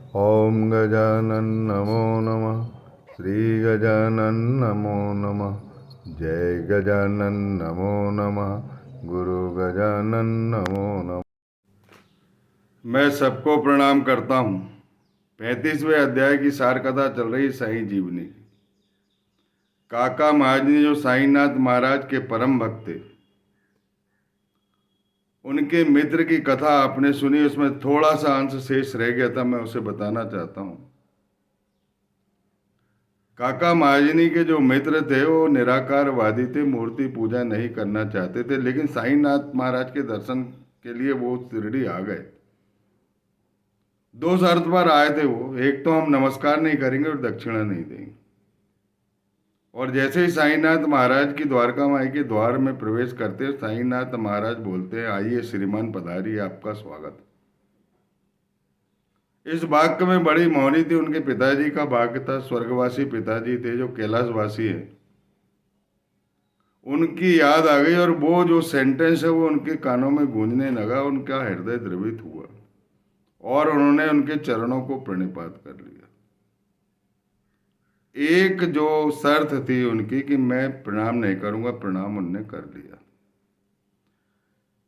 ओम गजानन नमो नमः। श्री गजानन नमो नमः। जय गजानन नमो नमः। गुरु गजानन नमो नमः। मैं सबको प्रणाम करता हूँ। 35वें अध्याय की सार कथा चल रही साईं जीवनी की। काका महाजनी जो साईनाथ महाराज के परम भक्त थे, उनके मित्र की कथा आपने सुनी। उसमें थोड़ा सा अंश शेष रह गया था, मैं उसे बताना चाहता हूँ। काका महाजनी के जो मित्र थे वो निराकारवादी थे, मूर्ति पूजा नहीं करना चाहते थे, लेकिन साईनाथ महाराज के दर्शन के लिए वो शिरडी आ गए। दो शर्त पर आए थे वो। एक तो हम नमस्कार नहीं करेंगे और दक्षिणा नहीं देंगे। और जैसे ही साईनाथ महाराज की द्वारका माई के द्वार में प्रवेश करते हैं, साईनाथ महाराज बोलते हैं, आइए श्रीमान पधारिए, आपका स्वागत। इस वाक्य में बड़ी मौनी थी। उनके पिताजी का भाग्य था, स्वर्गवासी पिताजी थे जो कैलाशवासी है। उनकी याद आ गई और वो जो सेंटेंस है वो उनके कानों में गूंजने लगा। उनका हृदय द्रवित हुआ और उन्होंने उनके चरणों को प्रणिपात कर लिया। एक जो शर्त थी उनकी कि मैं प्रणाम नहीं करूंगा, प्रणाम उनने कर लिया।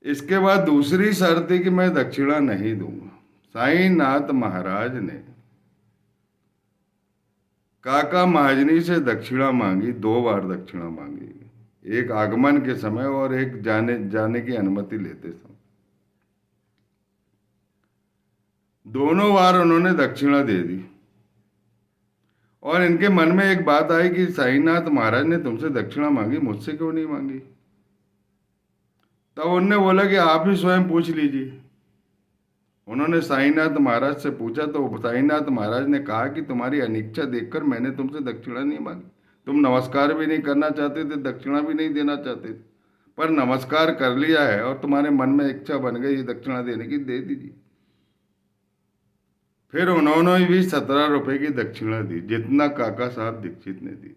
इसके बाद दूसरी शर्त थी कि मैं दक्षिणा नहीं दूंगा। साईनाथ महाराज ने काका महाजनी से दक्षिणा मांगी, 2 बार दक्षिणा मांगी। एक आगमन के समय और एक जाने की अनुमति लेते समय। दोनों बार उन्होंने दक्षिणा दे दी। और इनके मन में एक बात आई कि साईनाथ महाराज ने तुमसे दक्षिणा मांगी, मुझसे क्यों नहीं मांगी। तब उनने बोला कि आप ही स्वयं पूछ लीजिए। उन्होंने साईनाथ महाराज से पूछा तो साईनाथ महाराज ने कहा कि तुम्हारी अनिच्छा देखकर मैंने तुमसे दक्षिणा नहीं मांगी। तुम नमस्कार भी नहीं करना चाहते थे, दक्षिणा भी नहीं देना चाहते थे, पर नमस्कार कर लिया है और तुम्हारे मन में इच्छा बन गई दक्षिणा देने की, दे दीजिए। फिर उन्होंने भी 17 रुपए की दक्षिणा दी, जितना काका साहब दीक्षित ने दी।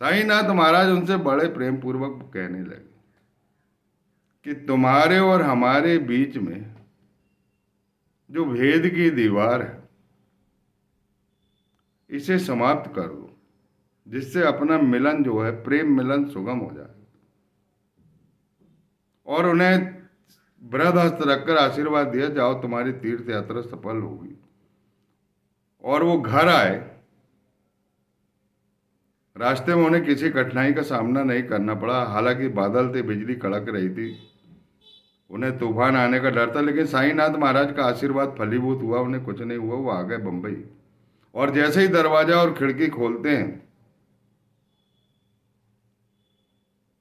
साईनाथ महाराज उनसे बड़े प्रेम पूर्वक कहने लगे कि तुम्हारे और हमारे बीच में जो भेद की दीवार है, इसे समाप्त कर दो, जिससे अपना मिलन जो है, प्रेम मिलन सुगम हो जाए। और उन्हें वृद्ध हस्त रखकर आशीर्वाद दिया, जाओ तुम्हारी तीर्थ यात्रा सफल होगी। और वो घर आए। रास्ते में उन्हें किसी कठिनाई का सामना नहीं करना पड़ा। हालांकि बादल थे, बिजली कड़क रही थी, उन्हें तूफान आने का डर था, लेकिन साईनाथ महाराज का आशीर्वाद फलीभूत हुआ, उन्हें कुछ नहीं हुआ। वो आ गए बंबई। और जैसे ही दरवाजा और खिड़की खोलते हैं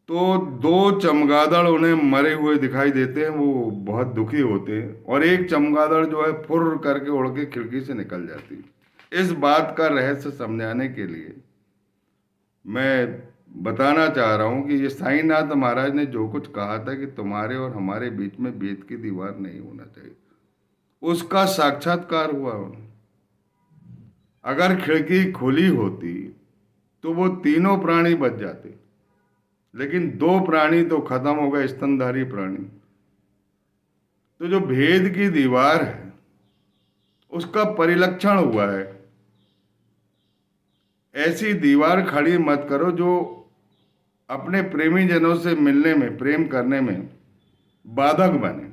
तो 2 चमगादड़ उन्हें मरे हुए दिखाई देते हैं। वो बहुत दुखी होते हैं और एक चमगादड़ जो है फुर्र करके उड़ के खिड़की से निकल जाती है। इस बात का रहस्य समझाने के लिए मैं बताना चाह रहा हूं कि ये साईनाथ महाराज ने जो कुछ कहा था कि तुम्हारे और हमारे बीच में भेद की दीवार नहीं होना चाहिए, उसका साक्षात्कार हुआ। अगर खिड़की खुली होती तो वो तीनों प्राणी बच जाते, लेकिन 2 प्राणी तो खत्म हो गए, स्तनधारी प्राणी। तो जो भेद की दीवार है उसका परिलक्षण हुआ है। ऐसी दीवार खड़ी मत करो जो अपने प्रेमी जनों से मिलने में, प्रेम करने में बाधक बने।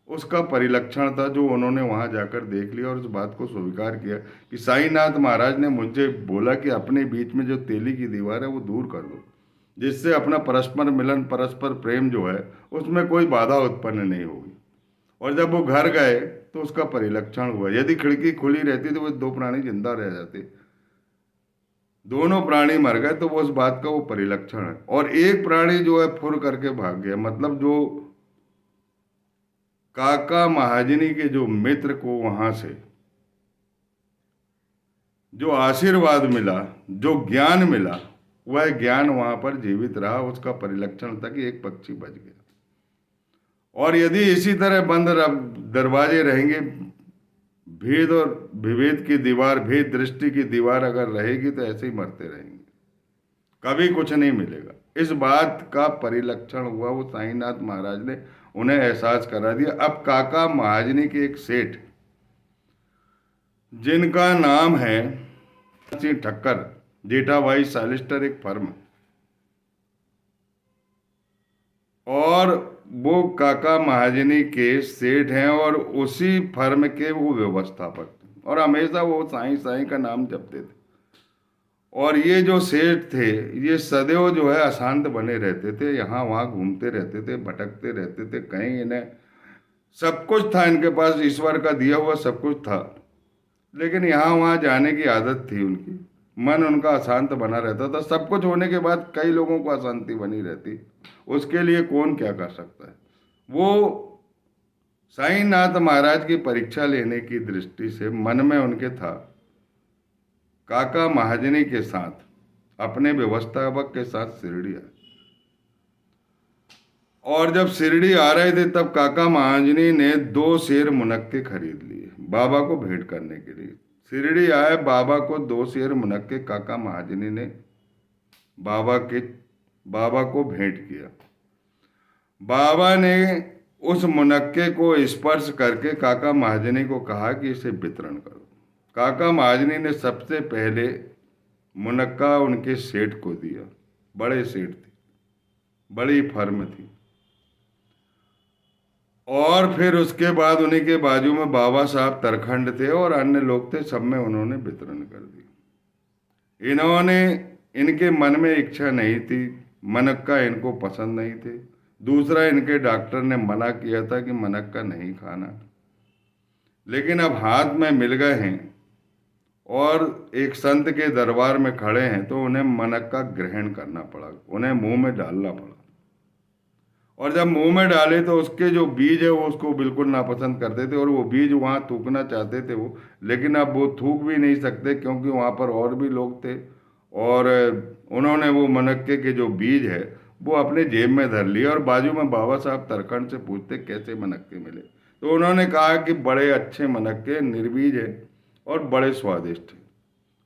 उसका परिलक्षण था जो उन्होंने वहां जाकर देख लिया और उस बात को स्वीकार किया कि साईनाथ महाराज ने मुझे बोला कि अपने बीच में जो तेली की दीवार है वो दूर कर दो, जिससे अपना परस्पर मिलन, परस्पर प्रेम जो है उसमें कोई बाधा उत्पन्न नहीं होगी। और जब वो घर गए तो उसका परिलक्षण हुआ। यदि खिड़की खुली रहती तो वो 2 प्राणी जिंदा रह जाते, दोनों प्राणी मर गए, तो वो उस बात का वो परिलक्षण है। और एक प्राणी जो है फुर करके भाग गया, मतलब जो काका महाजनी के जो मित्र को वहां से जो आशीर्वाद मिला, जो ज्ञान मिला, वह ज्ञान वहां पर जीवित रहा। उसका परिलक्षण था कि एक पक्षी बच गया। और यदि इसी तरह बंद दरवाजे रहेंगे, भेद और विभेद की दीवार, भेद दृष्टि की दीवार अगर रहेगी, तो ऐसे ही मरते रहेंगे, कभी कुछ नहीं मिलेगा। इस बात का परिलक्षण हुआ। वो साईनाथ महाराज ने उन्हें एहसास करा दिया। अब काका महाजनी के एक सेठ जिनका नाम है सिंह ठक्कर, जेठाभाई सॉलिसिटर एक फर्म, और वो काका महाजनी के सेठ हैं और उसी फर्म के वो व्यवस्थापक थे, और हमेशा वो साईं साईं का नाम जपते थे। और ये जो सेठ थे ये सदैव जो है अशांत बने रहते थे, यहाँ वहाँ घूमते रहते थे, भटकते रहते थे। कहीं इन्हें सब कुछ था, इनके पास ईश्वर का दिया हुआ सब कुछ था, लेकिन यहाँ वहाँ जाने की आदत थी उनकी। मन उनका अशांत बना रहता था। सब कुछ होने के बाद कई लोगों को अशांति बनी रहती, उसके लिए कौन क्या कर सकता है। वो साईनाथ महाराज की परीक्षा लेने की दृष्टि से मन में उनके था काका महाजनी के साथ, अपने व्यवस्थापक के साथ शिरडी आए। और जब शिरडी आ रहे थे तब काका महाजनी ने 2 शेर मुनक्के खरीद लिए बाबा को भेंट करने के लिए। शिरडी आए, बाबा को 2 शेर मुनक्के काका महाजनी ने बाबा को भेंट किया। बाबा ने उस मुनक्के को स्पर्श करके काका महाजनी को कहा कि इसे वितरण करो। काका महाजनी ने सबसे पहले मुनक्का उनके सेठ को दिया। बड़े सेठ थे, बड़ी फर्म थी। और फिर उसके बाद उन्हीं के बाजू में बाबा साहब तरखंड थे और अन्य लोग थे, सब में उन्होंने वितरण कर दिया। इनके मन में इच्छा नहीं थी, मनक्का इनको पसंद नहीं थे। दूसरा, इनके डॉक्टर ने मना किया था कि मनक्का नहीं खाना, लेकिन अब हाथ में मिल गए हैं और एक संत के दरबार में खड़े हैं तो उन्हें मनक्का ग्रहण करना पड़ा, उन्हें मुंह में डालना पड़ा। और जब मुंह में डाले तो उसके जो बीज है वो उसको बिल्कुल नापसंद करते थे और वो बीज वहाँ थूकना चाहते थे वो, लेकिन अब वो थूक भी नहीं सकते क्योंकि वहाँ पर और भी लोग थे। और उन्होंने वो मनक्के के जो बीज है वो अपने जेब में धर लिए और बाजू में बाबा साहब तरखंड से पूछते कैसे मनक्के मिले, तो उन्होंने कहा कि बड़े अच्छे मनक्के, निर्बीज है और बड़े स्वादिष्ट हैं।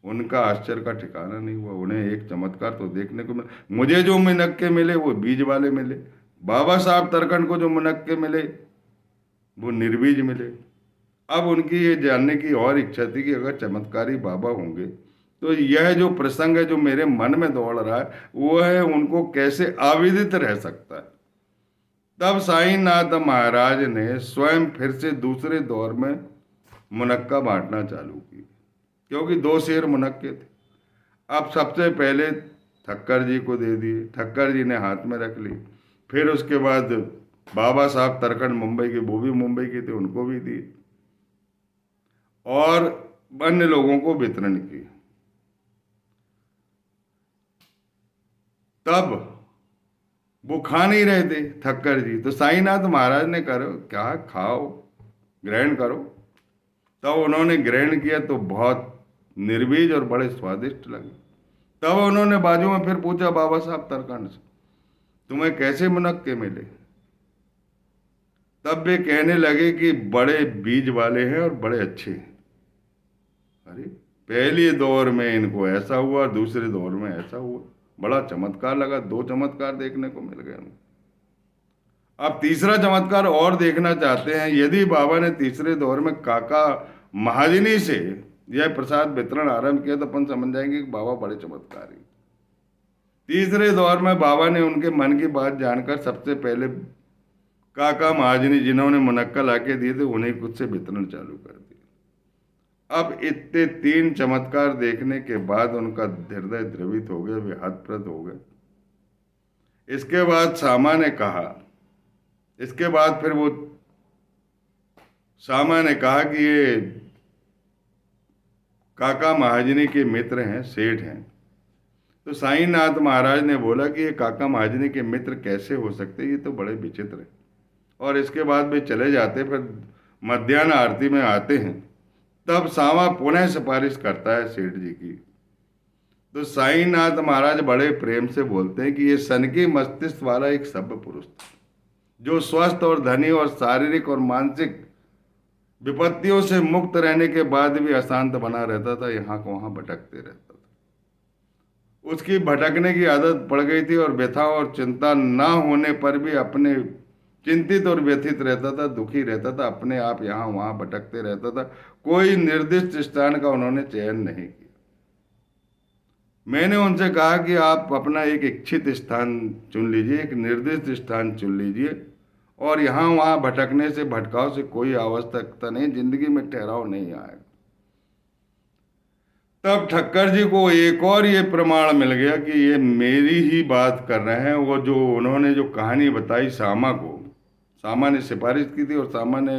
उनका आश्चर्य का ठिकाना नहीं हुआ। उन्हें एक चमत्कार तो देखने को मिला, मुझे जो मनक्के मिले वो बीज वाले मिले, बाबा साहब तरखंड को जो मुनक्के मिले वो निर्बीज मिले। अब उनकी ये जानने की और इच्छा थी कि अगर चमत्कारी बाबा होंगे तो यह जो प्रसंग है जो मेरे मन में दौड़ रहा है वो है उनको कैसे आविदित रह सकता है। तब साईनाथ महाराज ने स्वयं फिर से दूसरे दौर में मुनक्का बांटना चालू की, क्योंकि 2 शेर मुनक्के थे। अब सबसे पहले ठक्कर जी को दे दिए, ठक्कर जी ने हाथ में रख ली। फिर उसके बाद बाबा साहब तरखंड मुंबई के, वो भी मुंबई के थे, उनको भी दिए और अन्य लोगों को वितरण की। तब वो खा नहीं रहे थे ठक्कर जी, तो साईनाथ महाराज ने करो क्या, खाओ, ग्रहण करो। तब उन्होंने ग्रहण किया तो बहुत निर्बीज और बड़े स्वादिष्ट लगे। तब उन्होंने बाजू में फिर पूछा बाबा साहब तरखंड से, तुम्हें कैसे मुनक्के मिले? तब वे कहने लगे कि बड़े बीज वाले हैं और बड़े अच्छे हैं। अरे, पहले दौर में इनको ऐसा हुआ, दूसरे दौर में ऐसा हुआ, बड़ा चमत्कार लगा। 2 चमत्कार देखने को मिल गए। अब तीसरा चमत्कार और देखना चाहते हैं। यदि बाबा ने तीसरे दौर में काका महाजनी से यह प्रसाद वितरण आरंभ किया तो अपन समझ जाएंगे कि बाबा बड़े चमत्कारी। तीसरे दौर में बाबा ने उनके मन की बात जानकर सबसे पहले काका महाजनी जिन्होंने मुनक्का लाके दिए थे उन्हें कुछ से वितरण चालू कर दिया। अब इतने 3 चमत्कार देखने के बाद उनका हृदय द्रवित हो गया, वे हतप्रभ हो गए। इसके बाद फिर वो सामा ने कहा कि ये काका महाजनी के मित्र हैं, सेठ हैं। तो साईनाथ महाराज ने बोला कि ये काका महाजनी के मित्र कैसे हो सकते, ये तो बड़े विचित्र हैं। और इसके बाद वे चले जाते, फिर मध्याह्न आरती में आते हैं। तब सामा पुनः सिफारिश करता है सेठ जी की। तो साईनाथ महाराज बड़े प्रेम से बोलते हैं कि ये सनकी मस्तिष्क वाला एक सभ्य पुरुष था जो स्वस्थ और धनी और शारीरिक और मानसिक विपत्तियों से मुक्त रहने के बाद भी अशांत बना रहता था, यहाँ को वहाँ भटकते रहता था। उसकी भटकने की आदत पड़ गई थी और व्यथा और चिंता ना होने पर भी अपने चिंतित और व्यथित रहता था, दुखी रहता था, अपने आप यहाँ वहाँ भटकते रहता था। कोई निर्दिष्ट स्थान का उन्होंने चयन नहीं किया। मैंने उनसे कहा कि आप अपना एक इच्छित स्थान चुन लीजिए, एक निर्दिष्ट स्थान चुन लीजिए, और यहाँ वहाँ भटकने से, भटकाव से कोई आवश्यकता नहीं, जिंदगी में ठहराव नहीं आएगा। तब ठक्कर जी को एक और ये प्रमाण मिल गया कि ये मेरी ही बात कर रहे हैं। वो जो उन्होंने जो कहानी बताई सामा को, सामा ने सिफारिश की थी और सामा ने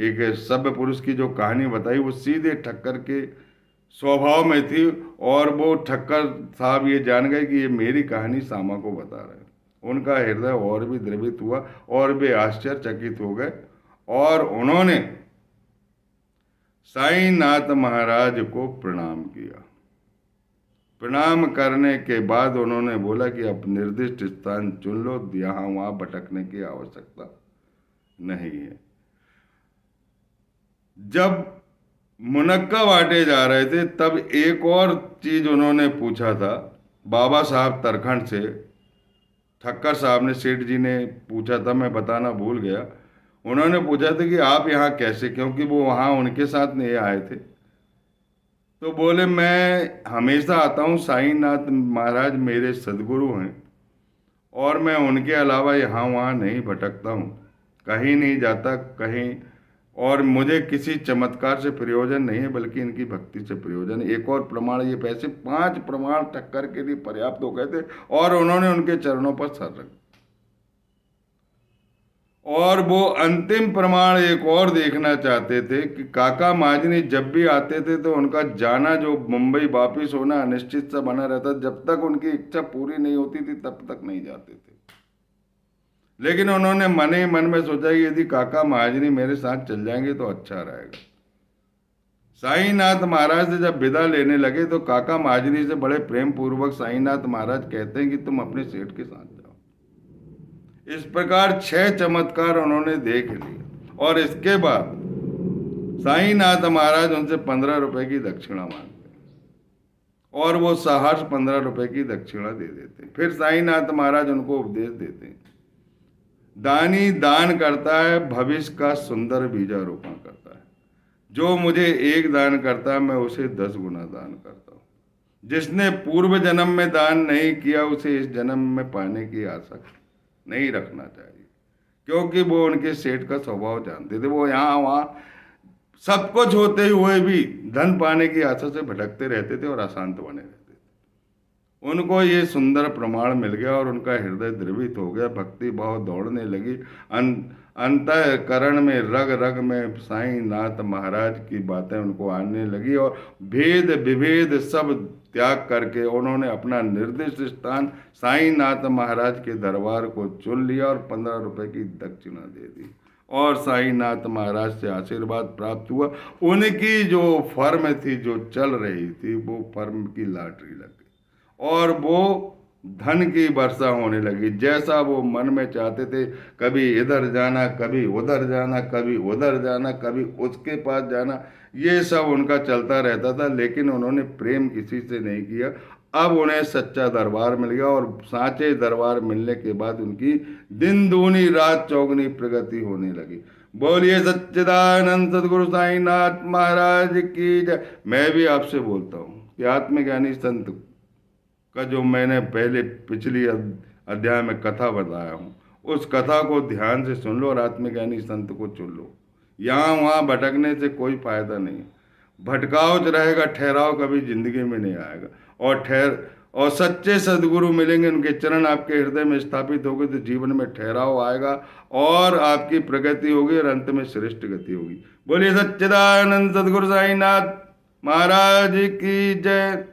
एक सभ्य पुरुष की जो कहानी बताई वो सीधे ठक्कर के स्वभाव में थी। और वो ठक्कर साहब ये जान गए कि ये मेरी कहानी सामा को बता रहे हैं। उनका हृदय और भी द्रवित हुआ और वे आश्चर्यचकित हो गए, और उन्होंने साईनाथ महाराज को प्रणाम किया। प्रणाम करने के बाद उन्होंने बोला कि अब निर्दिष्ट स्थान चुन लो, यहाँ वहाँ भटकने की आवश्यकता नहीं है। जब मुनक्का बांटे जा रहे थे तब एक और चीज उन्होंने पूछा था बाबा साहब तरखंड से। ठक्कर साहब ने, सेठ जी ने पूछा था, मैं बताना भूल गया। उन्होंने पूछा था कि आप यहाँ कैसे, क्योंकि वो वहाँ उनके साथ नहीं आए थे। तो बोले मैं हमेशा आता हूँ, साईनाथ महाराज मेरे सदगुरु हैं और मैं उनके अलावा यहाँ वहाँ नहीं भटकता हूँ, कहीं नहीं जाता कहीं, और मुझे किसी चमत्कार से प्रयोजन नहीं है बल्कि इनकी भक्ति से प्रयोजन है। एक और प्रमाण, ये पैसे 5 प्रमाण ठक्कर के लिए पर्याप्त हो गए थे और उन्होंने उनके चरणों पर सर रख। और वो अंतिम प्रमाण एक और देखना चाहते थे कि काका महाजनी जब भी आते थे तो उनका जाना, जो मुंबई वापिस होना अनिश्चित सा बना रहता, जब तक उनकी इच्छा पूरी नहीं होती थी तब तक नहीं जाते थे। लेकिन उन्होंने मन ही मन में सोचा कि यदि काका महाजनी मेरे साथ चल जाएंगे तो अच्छा रहेगा। साईनाथ महाराज से जब विदा लेने लगे तो काका महाजनी से बड़े प्रेम पूर्वक साईनाथ महाराज कहते हैं कि तुम अपने सेठ के साथ जाओ। इस प्रकार 6 चमत्कार उन्होंने देख लिए और इसके बाद साईनाथ महाराज उनसे 15 रुपए की दक्षिणा मांगते और वो सहर्ष 15 रुपए की दक्षिणा दे देते। फिर साईनाथ महाराज उनको उपदेश देते हैं, दानी दान करता है, भविष्य का सुंदर बीजारोपण करता है। जो मुझे 1 दान करता है मैं उसे 10 गुना दान करता हूँ। जिसने पूर्व जन्म में दान नहीं किया उसे इस जन्म में पाने की आशा नहीं रखना चाहिए, क्योंकि वो उनके सेठ का स्वभाव जानते थे। वो यहाँ वहाँ सब कुछ होते हुए भी धन पाने की आशा से भटकते रहते थे और अशांत बने रहते थे। उनको ये सुंदर प्रमाण मिल गया और उनका हृदय द्रवित हो गया, भक्ति भाव दौड़ने लगी। अंतःकरण में, रग रग में साईनाथ महाराज की बातें उनको आने लगी और भेद विभेद सब त्याग करके उन्होंने अपना निर्दिष्ट स्थान साईनाथ महाराज के दरबार को चुन लिया और 15 रुपए की दक्षिणा दे दी और साईनाथ महाराज से आशीर्वाद प्राप्त हुआ। उनकी जो फर्म थी, जो चल रही थी, वो फर्म की लॉटरी लग गई और वो धन की वर्षा होने लगी। जैसा वो मन में चाहते थे, कभी इधर जाना, कभी उधर जाना, कभी उधर जाना, कभी उसके पास जाना, ये सब उनका चलता रहता था। लेकिन उन्होंने प्रेम किसी से नहीं किया। अब उन्हें सच्चा दरबार मिल गया और साँचे दरबार मिलने के बाद उनकी दिन दूनी रात चौगनी प्रगति होने लगी। बोलिए सच्चिदानंद सदगुरु साईनाथ महाराज की जय। मैं भी आपसे बोलता हूँ कि आत्मज्ञानी संत का जो मैंने पहले पिछली अध्याय में कथा बताया हूँ, उस कथा को ध्यान से सुन लो और आत्मज्ञानी संत को चुन लो। यहाँ वहाँ भटकने से कोई फायदा नहीं, भटकाव रहेगा, ठहराव कभी जिंदगी में नहीं आएगा। और सच्चे सदगुरु मिलेंगे, उनके चरण आपके हृदय में स्थापित होंगे तो जीवन में ठहराव आएगा और आपकी प्रगति होगी और अंत में श्रेष्ठ गति होगी। बोलिए सच्चिदानंद सदगुरु साईनाथ महाराज की जय।